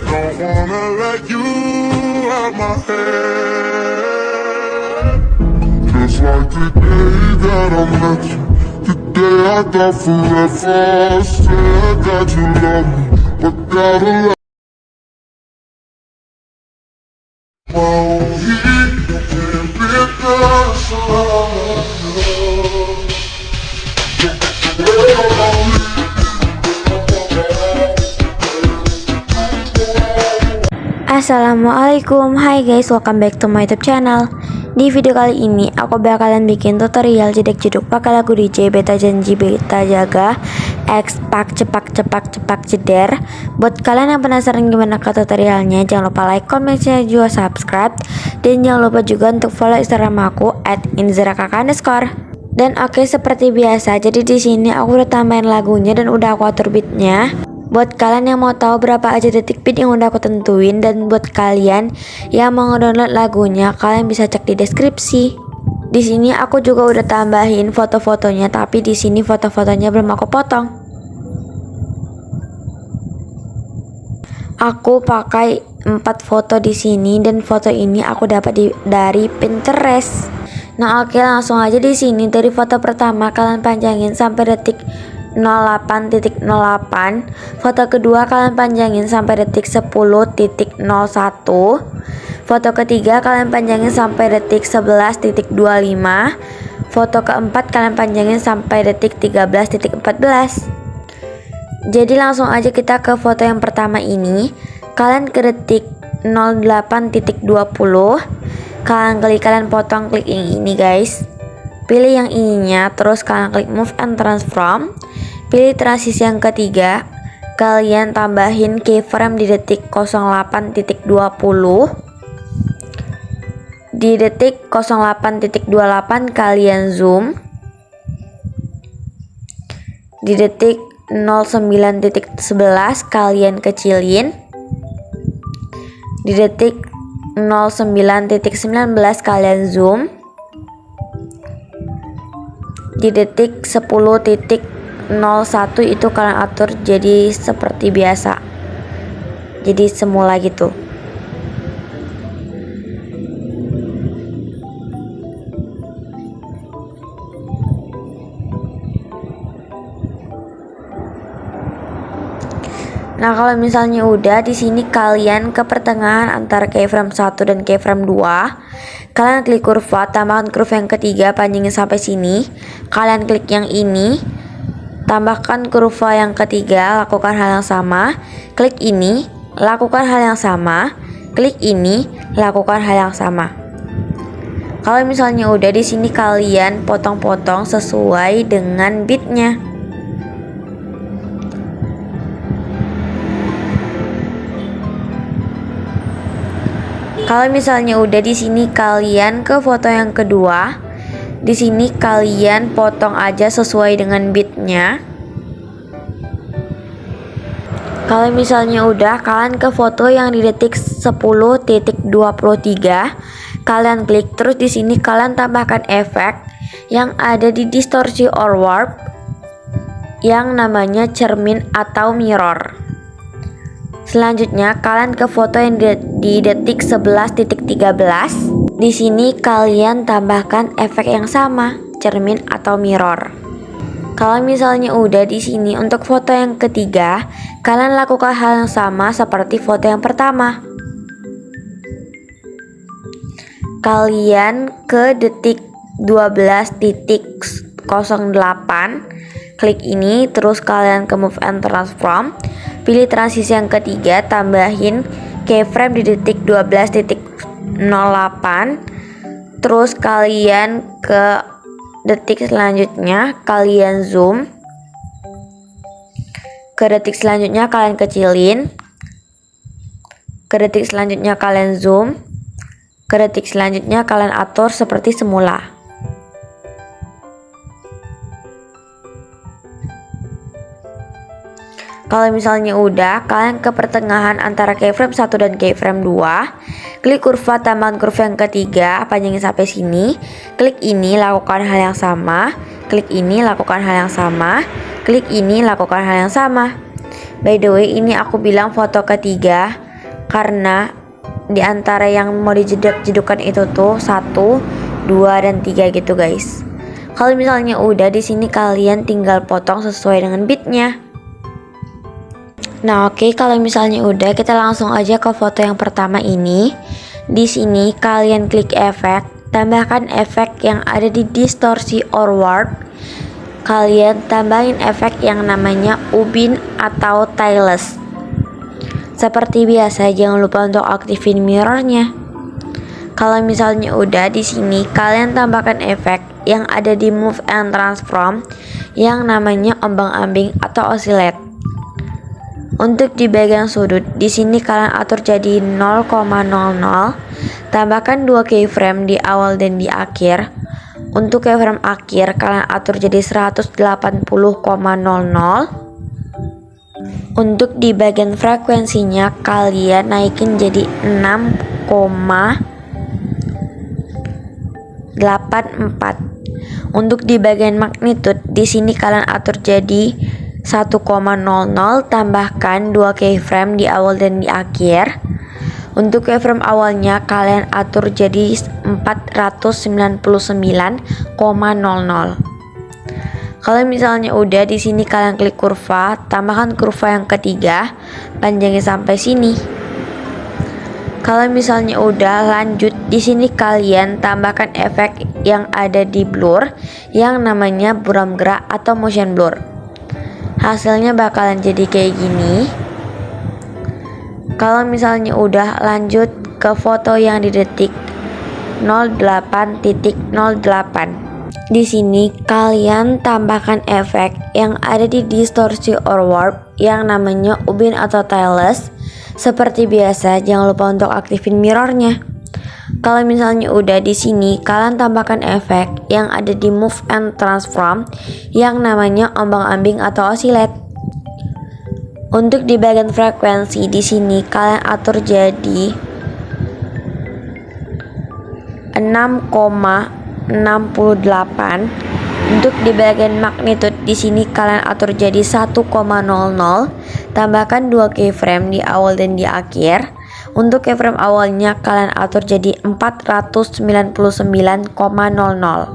Don't wanna let you out my head. Just like the day that I met you, the day I thought forever. Said that you love me, but gotta let Assalamualaikum, hai guys, welcome back to my YouTube channel. Di video kali ini aku bakalan bikin tutorial jedek jeduk pakai lagu DJ Beta Janji Beta Jaga X Pak Cepak Cepak Cepak Jeder. Buat kalian yang penasaran gimana ke tutorialnya, jangan lupa like, comment, share, juga subscribe. Dan jangan lupa juga untuk follow Instagram aku @inzrakaka_. Dan oke, seperti biasa, jadi di sini aku udah tambahin lagunya dan udah aku atur beatnya. Buat kalian yang mau tahu berapa aja detik beat yang udah aku tentuin, dan buat kalian yang mau ngedownload lagunya, kalian bisa cek di deskripsi. Di sini aku juga udah tambahin foto-fotonya, tapi di sini foto-fotonya belum aku potong. Aku pakai 4 foto di sini, dan foto ini aku dapat dari Pinterest. Nah oke, langsung aja di sini dari foto pertama kalian panjangin sampai detik 08.08. Foto kedua kalian panjangin sampai detik 10.01. Foto ketiga kalian panjangin sampai detik 11.25. Foto keempat kalian panjangin sampai detik 13.14. Jadi langsung aja kita ke foto yang pertama ini. Kalian ke detik 08.20. Kalian potong, klik yang ini guys. Pilih yang ininya, terus kalian klik move and transform. Pilih transisi yang ketiga, kalian tambahin keyframe di detik 08.20. Di detik 08.28 kalian zoom. Di detik 09.11 kalian kecilin. Di detik 09.19 kalian zoom. Di detik 10.01 itu kalian atur jadi seperti biasa, jadi semula gitu. Nah kalau misalnya udah, di sini kalian ke pertengahan antara keyframe 1 dan keyframe 2. Kalian klik kurva, tambahkan kurva yang ketiga, panjangin sampai sini. Kalian klik yang ini, tambahkan kurva yang ketiga, lakukan hal yang sama. Klik ini, lakukan hal yang sama. Klik ini, lakukan hal yang sama. Kalau misalnya udah, di sini kalian potong-potong sesuai dengan beatnya. Kalau misalnya udah, di sini kalian ke foto yang kedua. Di sini kalian potong aja sesuai dengan beatnya. Kalau misalnya udah, kalian ke foto yang di detik 10.23. Kalian klik, terus di sini kalian tambahkan efek yang ada di distorsi or warp yang namanya cermin atau mirror. Selanjutnya kalian ke foto yang di detik 11.13. Di sini kalian tambahkan efek yang sama, cermin atau mirror. Kalau misalnya udah, di sini untuk foto yang ketiga, kalian lakukan hal yang sama seperti foto yang pertama. Kalian ke detik 12.08, klik ini, terus kalian ke move and transform. Pilih transisi yang ketiga, tambahin keyframe di detik 12.08. Terus kalian ke detik selanjutnya, kalian zoom. Ke detik selanjutnya kalian kecilin. Ke detik selanjutnya kalian zoom. Ke detik selanjutnya kalian atur seperti semula. Kalau misalnya udah, kalian ke pertengahan antara keyframe 1 dan keyframe 2. Klik kurva, tambahkan kurva yang ketiga, panjangin sampai sini. Klik ini, lakukan hal yang sama. Klik ini, lakukan hal yang sama. Klik ini, lakukan hal yang sama. By the way, ini aku bilang foto ketiga. karena di antara yang mau dijeduk-jedukkan itu tuh 1, 2, dan 3 gitu guys. Kalau misalnya udah, di sini kalian tinggal potong sesuai dengan beatnya. Nah oke, kalau misalnya udah, kita langsung aja ke foto yang pertama ini. Di sini kalian klik efek, tambahkan efek yang ada di distorsi or warp. Kalian tambahin efek yang namanya ubin atau tailless. Seperti biasa, jangan lupa untuk aktifin mirrornya. Kalau misalnya udah, di sini kalian tambahkan efek yang ada di move and transform yang namanya ombang-ambing atau oscillate. Untuk di bagian sudut, di sini kalian atur jadi 0,00. Tambahkan 2 keyframe di awal dan di akhir. Untuk keyframe akhir kalian atur jadi 180,00. Untuk di bagian frekuensinya kalian naikin jadi 6,84. Untuk di bagian magnitude, di sini kalian atur jadi 1,00, tambahkan 2 keyframe di awal dan di akhir. Untuk keyframe awalnya kalian atur jadi 499,00. Kalau misalnya udah, di sini kalian klik kurva, tambahkan kurva yang ketiga, panjangnya sampai sini. Kalau misalnya udah, lanjut di sini kalian tambahkan efek yang ada di blur yang namanya buram gerak atau motion blur. Hasilnya bakalan jadi kayak gini. Kalau misalnya udah, lanjut ke foto yang di detik 08.08. Di sini kalian tambahkan efek yang ada di distorsi or warp yang namanya ubin atau tailless. Seperti biasa, jangan lupa untuk aktifin mirrornya. Kalau misalnya udah, di sini kalian tambahkan efek yang ada di move and transform yang namanya ombang-ambing atau oscillate. Untuk di bagian frekuensi, di sini kalian atur jadi 6,68. Untuk di bagian magnitude, di sini kalian atur jadi 1,00. Tambahkan 2 keyframe di awal dan di akhir. Untuk keyframe awalnya kalian atur jadi 499,00.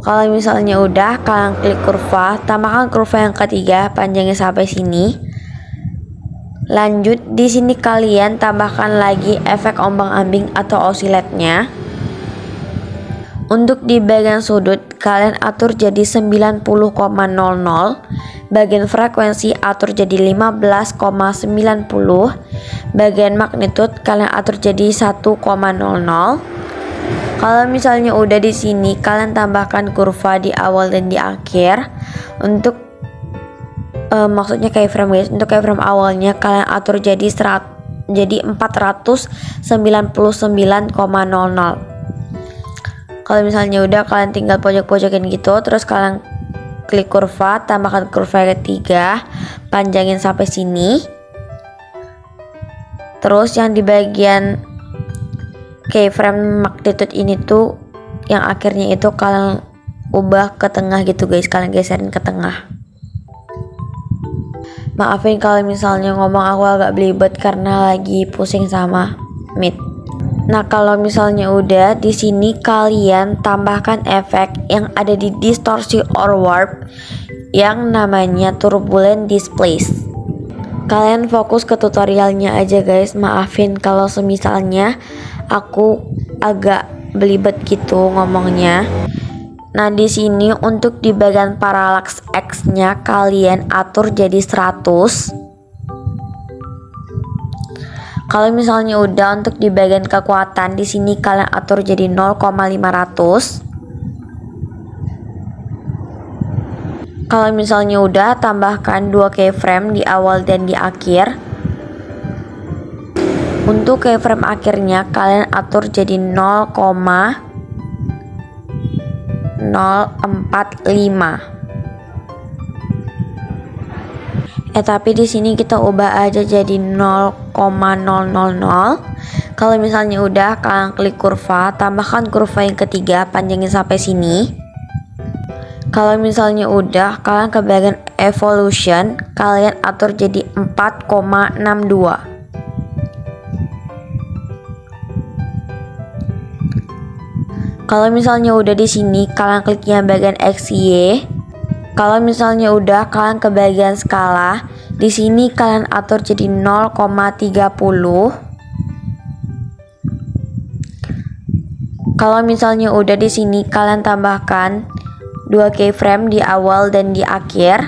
Kalau misalnya udah, kalian klik kurva, tambahkan kurva yang ketiga, panjangnya sampai sini. Lanjut di sini kalian tambahkan lagi efek ombang-ambing atau oscillate-nya. Untuk di bagian sudut kalian atur jadi 90,00. Bagian frekuensi atur jadi 15,90. Bagian magnitude kalian atur jadi 1,00. Kalau misalnya udah, di sini kalian tambahkan kurva di awal dan di akhir. Untuk maksudnya keyframe guys. Untuk keyframe awalnya kalian atur jadi 499,00. Kalau misalnya udah, kalian tinggal pojok-pojokin gitu, terus kalian klik kurva, tambahkan kurva ketiga, panjangin sampai sini. Terus yang di bagian keyframe magnitude ini tuh yang akhirnya itu kalian ubah ke tengah gitu guys, kalian geserin ke tengah. Maafin kalau misalnya ngomong aku agak belibet karena lagi pusing sama mic. Nah, kalau misalnya udah, di sini kalian tambahkan efek yang ada di distorsi or warp yang namanya turbulent displace. Kalian fokus ke tutorialnya aja guys. Maafin kalau semisalnya aku agak belibet gitu ngomongnya. Nah, di sini untuk di bagian parallax X-nya kalian atur jadi 100. Kalau misalnya udah, untuk di bagian kekuatan di sini kalian atur jadi 0,500. Kalau misalnya udah, tambahkan 2 keyframe di awal dan di akhir. Untuk keyframe akhirnya kalian atur jadi 0,045. Tapi di sini kita ubah aja jadi 0,000. Kalau misalnya udah, kalian klik kurva, tambahkan kurva yang ketiga, panjangin sampai sini. Kalau misalnya udah, kalian ke bagian evolution, kalian atur jadi 4,62. Kalau misalnya udah di sini, kalian klik yang bagian XY. Kalau misalnya udah, kalian ke bagian skala. Di sini kalian atur jadi 0,30. Kalau misalnya udah di sini, kalian tambahkan 2 keyframe di awal dan di akhir.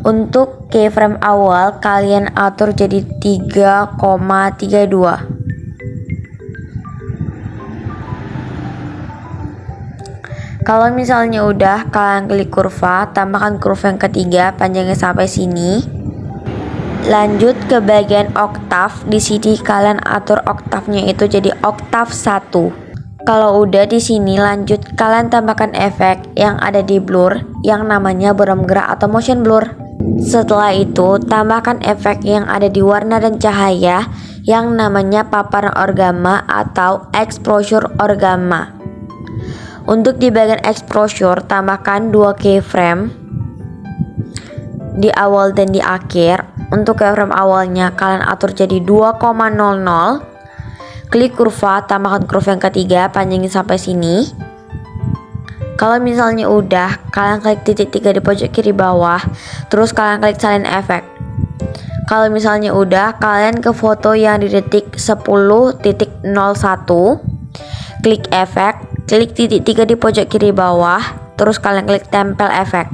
Untuk keyframe awal kalian atur jadi 3,32. Kalau misalnya udah, kalian klik kurva, tambahkan kurva yang ketiga, panjangnya sampai sini. Lanjut ke bagian oktav. Di sini kalian atur oktavnya itu jadi oktav 1. Kalau udah di sini, lanjut kalian tambahkan efek yang ada di blur yang namanya buram gerak atau motion blur. Setelah itu, tambahkan efek yang ada di warna dan cahaya yang namanya paparan orgama atau exposure orgama. Untuk di bagian exposure, tambahkan 2 keyframe di awal dan di akhir. Untuk keyframe awalnya kalian atur jadi 2,00. Klik kurva, tambahkan kurva yang ketiga, panjangin sampai sini. Kalau misalnya udah, kalian klik titik 3 di pojok kiri bawah, terus kalian klik salin efek. Kalau misalnya udah, kalian ke foto yang di detik 10.01, klik efek, klik titik 3 di pojok kiri bawah, terus kalian klik tempel efek.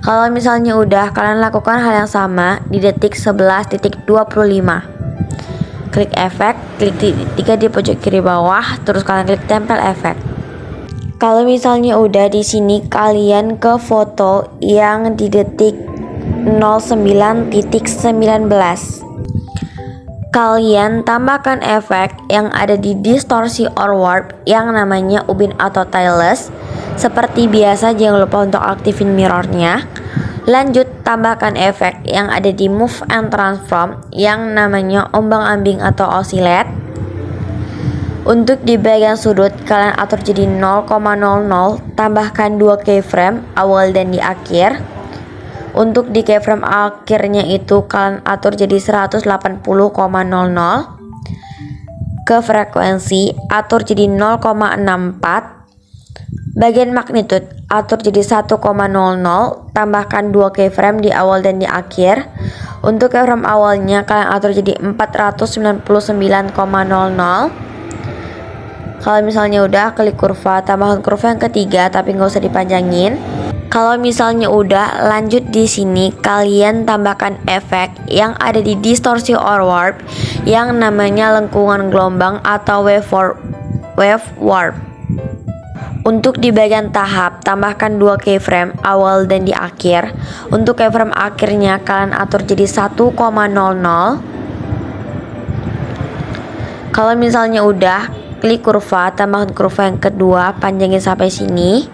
Kalau misalnya udah, kalian lakukan hal yang sama di detik 11.25. Klik efek, klik titik 3 di pojok kiri bawah, terus kalian klik tempel efek. Kalau misalnya udah, di sini kalian ke foto yang di detik 09.19. Kalian tambahkan efek yang ada di distorsi or warp yang namanya ubin atau tailless. Seperti biasa, jangan lupa untuk aktifin mirrornya. Lanjut, tambahkan efek yang ada di move and transform yang namanya ombang-ambing atau oscillate. Untuk di bagian sudut, kalian atur jadi 0,00, tambahkan 2 keyframe awal dan di akhir. Untuk di keyframe akhirnya itu kalian atur jadi 180,00. Ke frekuensi atur jadi 0,64. Bagian magnitude atur jadi 1,00, tambahkan 2 keyframe di awal dan di akhir. Untuk keyframe awalnya kalian atur jadi 499,00. Kalau misalnya udah, klik kurva, tambahkan kurva yang ketiga tapi nggak usah dipanjangin. Kalau misalnya udah, lanjut di sini kalian tambahkan efek yang ada di distorsi or warp yang namanya lengkungan gelombang atau wave warp. Untuk di bagian tahap, tambahkan 2 keyframe awal dan di akhir. Untuk keyframe akhirnya kalian atur jadi 1,00. Kalau misalnya udah, klik kurva, tambahkan kurva yang kedua, panjangin sampai sini.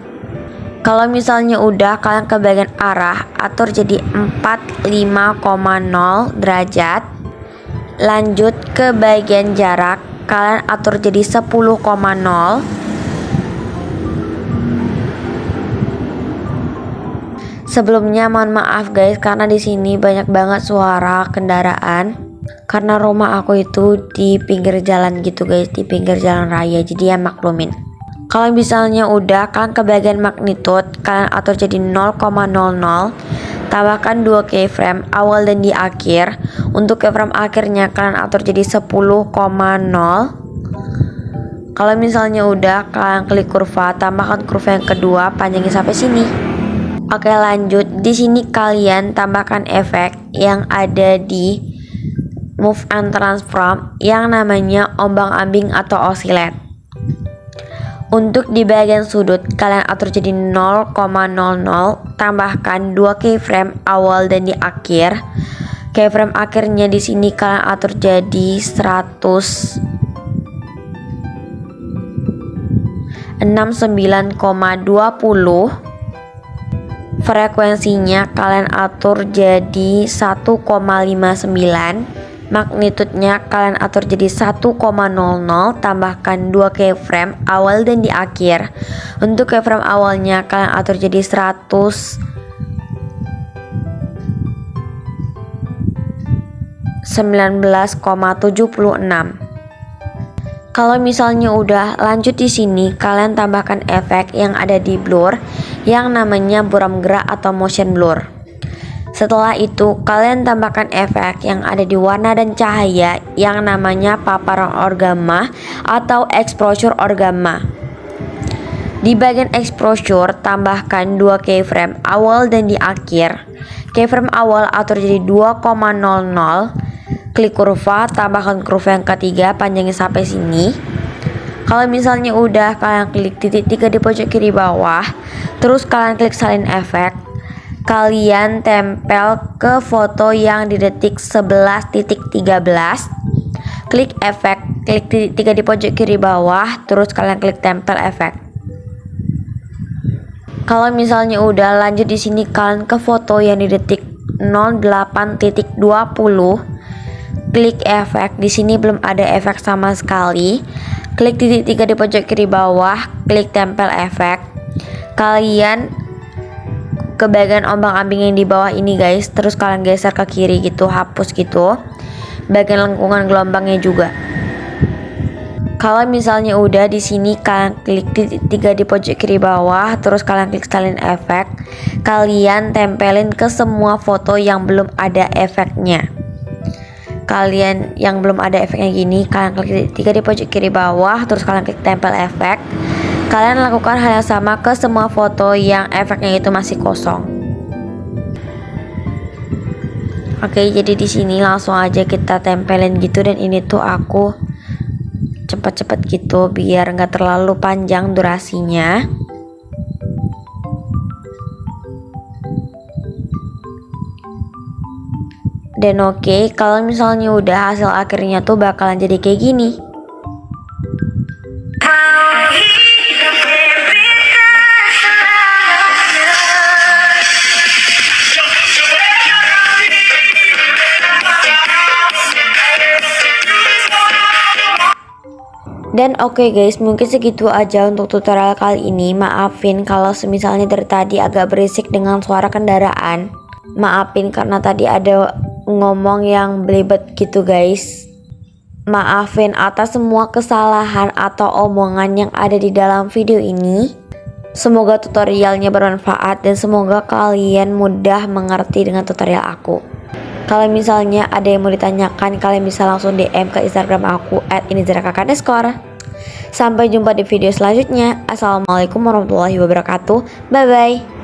Kalau misalnya udah, kalian ke bagian arah, atur jadi 45,0 derajat. Lanjut ke bagian jarak, kalian atur jadi 10,0. Sebelumnya mohon maaf guys, karena di sini banyak banget suara kendaraan. Karena rumah aku itu di pinggir jalan gitu guys, di pinggir jalan raya, jadi ya maklumin. Kalau misalnya udah, kalian ke bagian magnitude, kalian atur jadi 0,00. Tambahkan 2 keyframe awal dan di akhir. Untuk keyframe akhirnya kalian atur jadi 10,0. Kalau misalnya udah, kalian klik kurva, tambahkan kurva yang kedua, panjangin sampai sini. Oke, lanjut. Di sini kalian tambahkan efek yang ada di move and transform yang namanya ombang-ambing atau oscillate. Untuk di bagian sudut, kalian atur jadi 0,00, tambahkan 2 keyframe awal dan di akhir. Keyframe akhirnya di sini kalian atur jadi 169,20. Frekuensinya kalian atur jadi 1,59. Magnitudenya kalian atur jadi 1,00, tambahkan 2 keyframe awal dan di akhir. Untuk keyframe awalnya kalian atur jadi 19,76. Kalau misalnya udah lanjut di sini, kalian tambahkan efek yang ada di blur yang namanya buram gerak atau motion blur. Setelah itu, kalian tambahkan efek yang ada di warna dan cahaya yang namanya paparan orgama atau exposure orgama. Di bagian exposure, tambahkan 2 keyframe awal dan di akhir. Keyframe awal atur jadi 2,00. Klik kurva, tambahkan kurva yang ketiga, panjangnya sampai sini. Kalau misalnya udah, kalian klik titik 3 di pojok kiri bawah, terus kalian klik salin efek. Kalian tempel ke foto yang di detik 11.13. Klik efek, klik titik 3 di pojok kiri bawah, terus kalian klik tempel efek. Kalau misalnya udah, lanjut di sini kalian ke foto yang di detik 08.20. Klik efek, di sini belum ada efek sama sekali. Klik titik 3 di pojok kiri bawah, klik tempel efek. Kalian ke bagian ombang-ambing yang di bawah ini guys, terus kalian geser ke kiri gitu, hapus gitu. Bagian lengkungan gelombangnya juga. Kalau misalnya udah, di sini kalian klik titik 3 di pojok kiri bawah, terus kalian klik salin efek. Kalian tempelin ke semua foto yang belum ada efeknya. Kalian yang belum ada efeknya gini, kalian klik 3 di pojok kiri bawah, terus kalian klik tempel efek. Kalian lakukan hal yang sama ke semua foto yang efeknya itu masih kosong. Oke, jadi di sini langsung aja kita tempelin gitu, dan ini tuh aku cepet-cepet gitu biar nggak terlalu panjang durasinya. Dan oke, kalau misalnya udah, hasil akhirnya tuh bakalan jadi kayak gini. Dan oke guys, mungkin segitu aja untuk tutorial kali ini. Maafin kalau semisalnya dari tadi agak berisik dengan suara kendaraan. Maafin karena tadi ada ngomong yang belibet gitu guys. Maafin atas semua kesalahan atau omongan yang ada di dalam video ini. Semoga tutorialnya bermanfaat dan semoga kalian mudah mengerti dengan tutorial aku. Kalau misalnya ada yang mau ditanyakan, kalian bisa langsung DM ke Instagram aku @inizarakakadeskor. Sampai jumpa di video selanjutnya. Assalamualaikum warahmatullahi wabarakatuh. Bye bye.